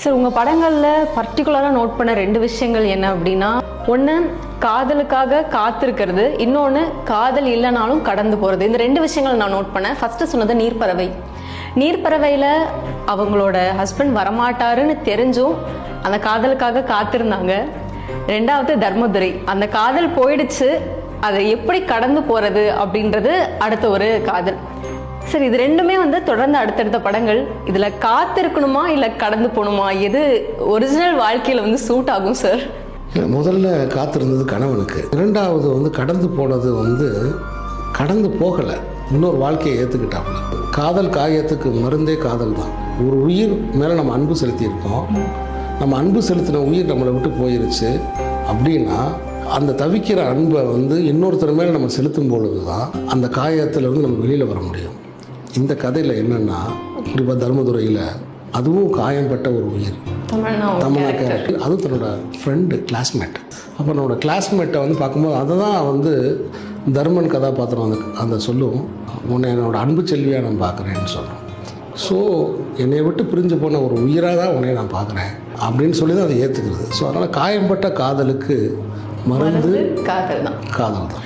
Sir, உங்கள் படங்களில் பர்டிகுலராக நோட் பண்ண 2 விஷயங்கள் என்ன அப்படின்னா, ஒன்று காதலுக்காக காத்திருக்கிறது, இன்னொன்று காதல் இல்லைனாலும் கடந்து போகிறது. இந்த 2 விஷயங்கள் நான் நோட் பண்ணேன். ஃபஸ்ட்டு சொன்னது நீர்ப்பறவை. நீர்ப்பறவையில் அவங்களோட ஹஸ்பண்ட் வரமாட்டாருன்னு தெரிஞ்சும் அந்த காதலுக்காக காத்திருந்தாங்க. 2வது தர்மதுரை, அந்த காதல் போயிடுச்சு, அதை எப்படி கடந்து போகிறது அப்படின்றது அடுத்த ஒரு காதல். சார், இது 2மே தொடர்ந்து அடுத்தடுத்த படங்கள். இதில் காத்திருக்கணுமா இல்லை கடந்து போகணுமா, எது ஒரிஜினல் வாழ்க்கையில் சூட் ஆகும் சார்? முதல்ல காத்திருந்தது கணவனுக்கு, 2வது கடந்து போனது கடந்து போகலை, இன்னொரு வாழ்க்கையை ஏற்றுக்கிட்டாப்புல. காதல் காயத்துக்கு மருந்தே காதல் தான். ஒரு உயிர் மேலே நம்ம அன்பு செலுத்தியிருக்கோம், நம்ம அன்பு செலுத்தின உயிர் நம்மளை விட்டு போயிருச்சு அப்படின்னா அந்த தவிக்கிற அன்பை இன்னொருத்தர் மேலே நம்ம செலுத்தும் பொழுது தான் அந்த காயத்திலிருந்து நம்ம வெளியில் வர முடியும். இந்த கதையில் என்னென்னா, குறிப்பாக தர்மதுரையில் அதுவும் காயம்பட்ட ஒரு உயிர், தமிழா கேரக்டர், அதுவும் தன்னோட ஃப்ரெண்டு, கிளாஸ்மேட். அப்போ நம்மளோட கிளாஸ்மேட்டை பார்க்கும்போது அதை தான் தர்மன் கதாபாத்திரம் அந்த சொல்லும், உன்னை என்னோடய அன்பு செல்வியாக நான் பார்க்குறேன்னு சொல்கிறோம். ஸோ என்னை விட்டு பிரிஞ்சு போன ஒரு உயிராக தான் உன்னை நான் பார்க்குறேன் அப்படின்னு சொல்லி தான் அதை ஏற்றுக்கிறது. ஸோ அதனால் காயம்பட்ட காதலுக்கு மருந்து காதல் தான்.